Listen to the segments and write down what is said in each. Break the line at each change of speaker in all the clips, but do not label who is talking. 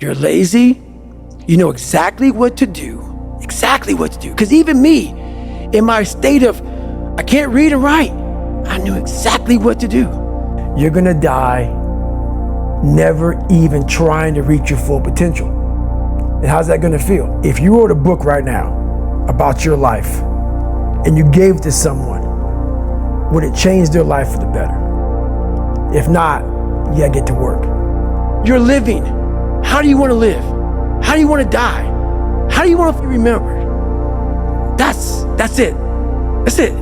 you're lazy, you know exactly what to do. Because even me, in my state of, I can't read and write, I knew exactly what to do. You're gonna die never even trying to reach your full potential. And how's that gonna feel? If you wrote a book right now about your life and you gave it to someone, would it change their life for the better? If not, you gotta get to work. You're living. How do you wanna live? How do you wanna die? How do you wanna be remembered? That's it. That's it.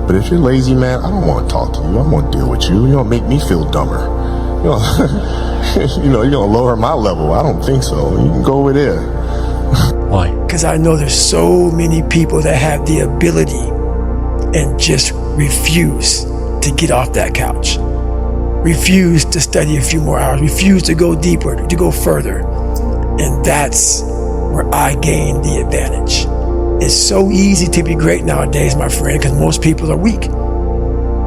But if you're lazy, man, I don't want to talk to you. I don't want to deal with you. You don't make me feel dumber. You're gonna lower my level. I don't think so. You can go over there.
Why? Because I know there's so many people that have the ability and just refuse to get off that couch. Refuse to study a few more hours. Refuse to go deeper, to go further. And that's where I gain the advantage. It's so easy to be great nowadays, my friend, because most people are weak.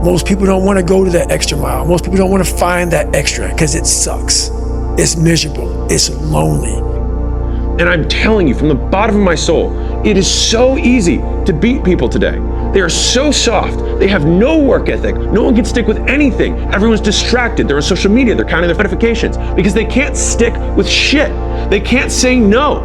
Most people don't want to go to that extra mile. Most people don't want to find that extra because it sucks. It's miserable. It's lonely.
And I'm telling you from the bottom of my soul, it is so easy to beat people today. They are so soft. They have no work ethic. No one can stick with anything. Everyone's distracted. They're on social media. They're counting their notifications because they can't stick with shit. They can't say no.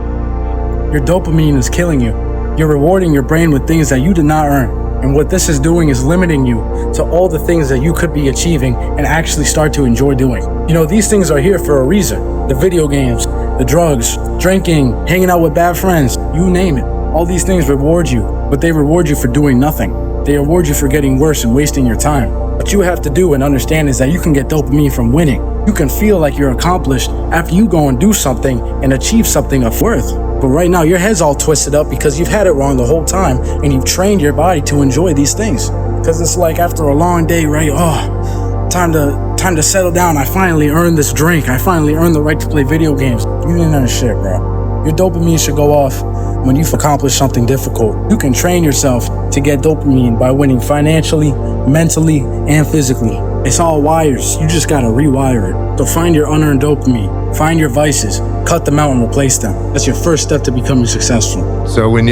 Your dopamine is killing you. You're rewarding your brain with things that you did not earn. And what this is doing is limiting you to all the things that you could be achieving and actually start to enjoy doing. You know, these things are here for a reason. The video games, the drugs, drinking, hanging out with bad friends, you name it. All these things reward you, but they reward you for doing nothing. They reward you for getting worse and wasting your time. What you have to do and understand is that you can get dopamine from winning. You can feel like you're accomplished after you go and do something and achieve something of worth. But right now, your head's all twisted up because you've had it wrong the whole time and you've trained your body to enjoy these things. Because it's like after a long day, right? Oh, time to settle down. I finally earned this drink. I finally earned the right to play video games. You didn't earn shit, bro. Your dopamine should go off when you've accomplished something difficult. You can train yourself to get dopamine by winning financially, mentally, and physically. It's all wires. You just gotta rewire it. So find your unearned dopamine, find your vices, cut them out and replace them. That's your first step to becoming successful.
So when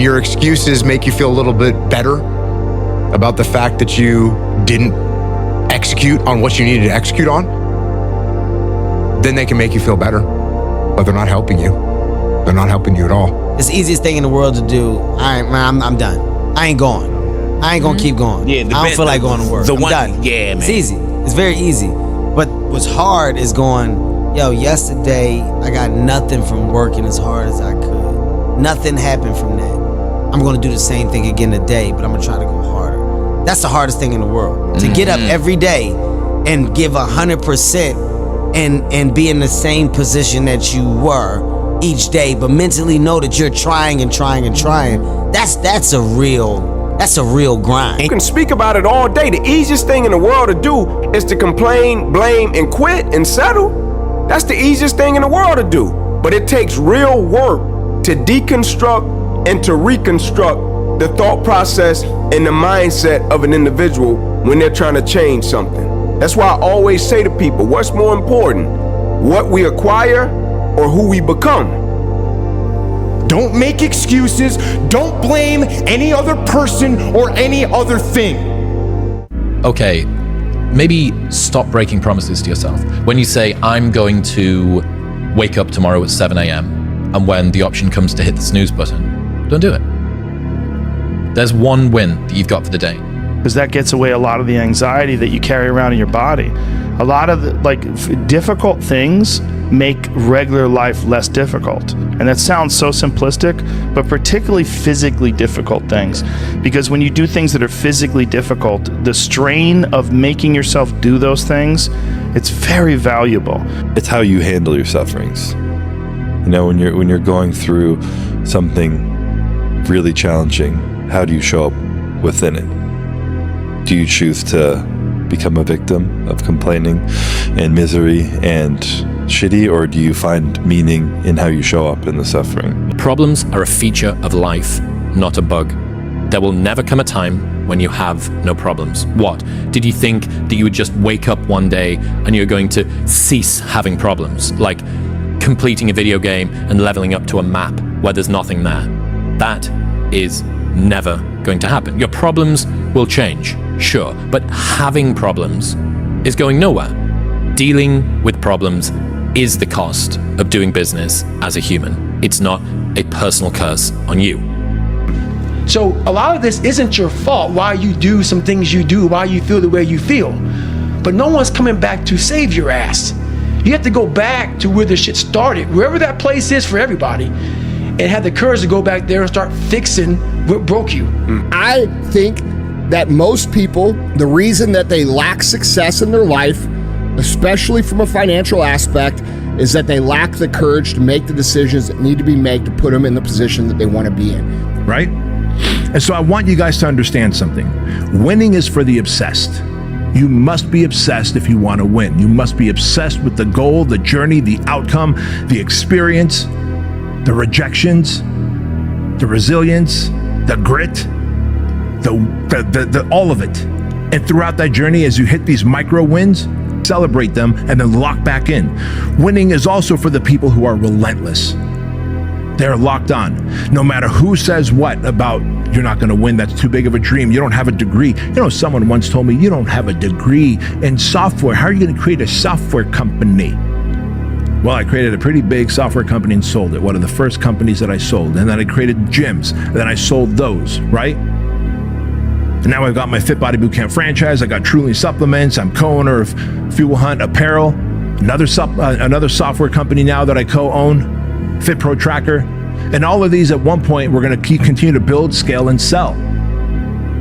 your excuses make you feel a little bit better about the fact that you didn't execute on what you needed to execute on, then they can make you feel better, but they're not helping you. They're not helping you at all.
It's the easiest thing in the world to do. I'm done. I ain't going. I ain't gonna keep going.
Yeah,
I don't feel like going to work. I'm done.
Yeah, man.
It's easy. It's very easy. But what's hard is going, yo, yesterday I got nothing from working as hard as I could. Nothing happened from that. I'm gonna do the same thing again today, but I'm gonna try to go harder. That's the hardest thing in the world. To get up every day and give 100% and be in the same position that you were each day, but mentally know that you're trying and trying and trying. That's a real grind.
You can speak about it all day. The easiest thing in the world to do is to complain, blame, and quit and settle. That's the easiest thing in the world to do. But it takes real work to deconstruct and to reconstruct the thought process and the mindset of an individual when they're trying to change something. That's why I always say to people, what's more important, what we acquire or who we become?
Don't make excuses. Don't blame any other person or any other thing.
Okay, maybe stop breaking promises to yourself. When you say, I'm going to wake up tomorrow at 7 a.m. and when the option comes to hit the snooze button, don't do it. There's one win that you've got for the day.
Because that gets away a lot of the anxiety that you carry around in your body. A lot of the, difficult things make regular life less difficult. And that sounds so simplistic, but particularly physically difficult things. Because when you do things that are physically difficult, the strain of making yourself do those things, it's very valuable.
It's how you handle your sufferings. You know, when you're going through something really challenging, how do you show up within it? Do you choose to become a victim of complaining and misery and shitty, or do you find meaning in how you show up in the suffering?
Problems are a feature of life, not a bug. There will never come a time when you have no problems. What? Did you think that you would just wake up one day and you're going to cease having problems? Like, completing a video game and leveling up to a map where there's nothing there. That is never going to happen. Your problems will change, sure, but having problems is going nowhere. Dealing with problems is the cost of doing business as a human. It's not a personal curse on you.
So a lot of this isn't your fault, why you do some things you do, why you feel the way you feel. But no one's coming back to save your ass. You have to go back to where the shit started, wherever that place is for everybody, and have the courage to go back there and start fixing what broke you.
I think that most people, the reason that they lack success in their life, especially from a financial aspect, is that they lack the courage to make the decisions that need to be made to put them in the position that they want to be in.
Right? And so I want you guys to understand something. Winning is for the obsessed. You must be obsessed if you want to win. You must be obsessed with the goal, the journey, the outcome, the experience, the rejections, the resilience, the grit, the all of it. And throughout that journey, as you hit these micro wins, celebrate them and then lock back in. Winning is also for the people who are relentless. They're locked on. No matter who says what about you're not going to win, that's too big of a dream, you don't have a degree. You know, someone once told me, you don't have a degree in software. How are you going to create a software company? Well, I created a pretty big software company and sold it. One of the first companies that I sold. And then I created gyms. And then I sold those, right? And now I've got my Fit Body Bootcamp franchise. I got Truly Supplements. I'm co-owner of Fuel Hunt Apparel. Another software company now that I co-own, Fit Pro Tracker. And all of these at one point, we're going to continue to build, scale, and sell.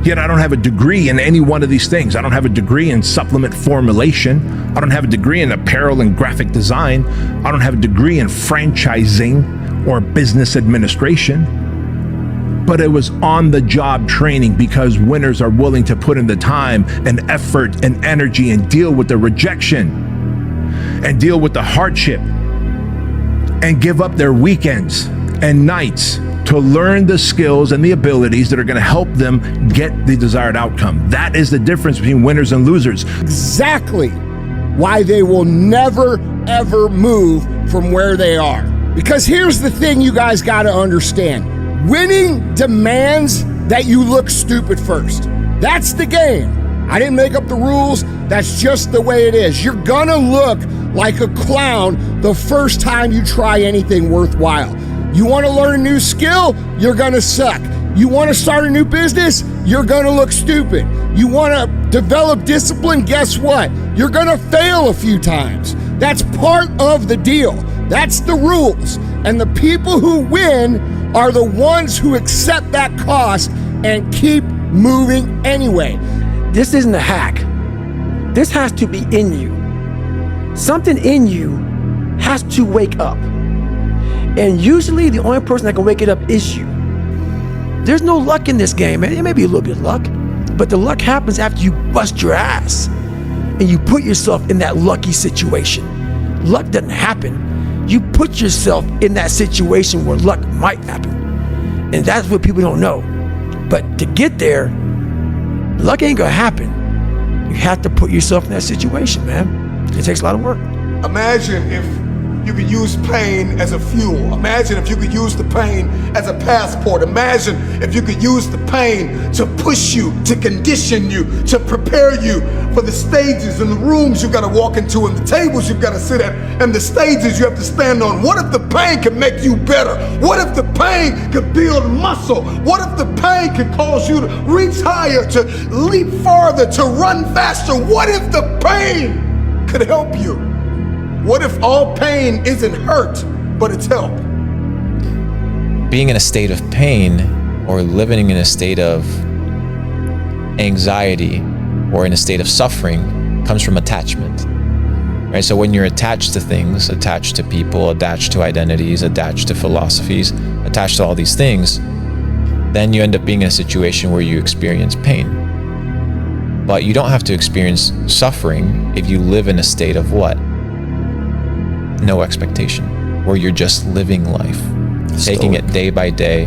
Yet I don't have a degree in any one of these things. I don't have a degree in supplement formulation. I don't have a degree in apparel and graphic design. I don't have a degree in franchising or business administration. But it was on-the-job training because winners are willing to put in the time and effort and energy and deal with the rejection and deal with the hardship and give up their weekends and nights to learn the skills and the abilities that are going to help them get the desired outcome. That is the difference between winners and losers.
Exactly why they will never, ever move from where they are. Because here's the thing you guys got to understand. Winning demands that you look stupid first. That's the game. I didn't make up the rules. That's just the way it is. You're going to look like a clown the first time you try anything worthwhile. You want to learn a new skill? You're going to suck. You want to start a new business? You're going to look stupid. You want to develop discipline? Guess what? You're going to fail a few times. That's part of the deal. That's the rules. And the people who win are the ones who accept that cost and keep moving anyway.
This isn't a hack. This has to be in you. Something in you has to wake up. And usually the only person that can wake it up is you. There's no luck in this game, man. It may be a little bit of luck, but the luck happens after you bust your ass and you put yourself in that lucky situation. Luck doesn't happen. You put yourself in that situation where luck might happen. And that's what people don't know. But to get there, luck ain't gonna happen. You have to put yourself in that situation, man. It takes a lot of work.
Imagine if you could use pain as a fuel. Imagine if you could use the pain as a passport. Imagine if you could use the pain to push you, to condition you, to prepare you for the stages and the rooms you gotta walk into and the tables you gotta sit at and the stages you have to stand on. What if the pain could make you better? What if the pain could build muscle? What if the pain could cause you to reach higher, to leap farther, to run faster? What if the pain could help you? What if all pain isn't hurt, but it's help?
Being in a state of pain or living in a state of anxiety or in a state of suffering comes from attachment, right? So when you're attached to things, attached to people, attached to identities, attached to philosophies, attached to all these things, then you end up being in a situation where you experience pain. But you don't have to experience suffering if you live in a state of what? No expectation, where you're just living life, taking it day by day,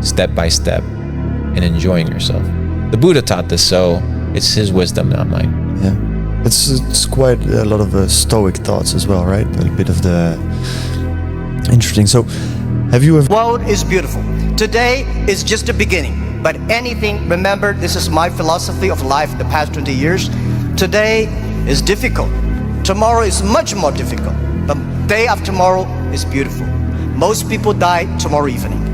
step by step, and enjoying yourself. The Buddha taught this, so it's his wisdom, not mine.
Yeah, it's quite a lot of Stoic thoughts as well, right? A bit of the Interesting. So, have you ever?
World is beautiful. Today is just the beginning. But anything, remember, this is my philosophy of life the past 20 years. Today is difficult. Tomorrow is much more difficult. The day after tomorrow is beautiful. Most people die tomorrow evening.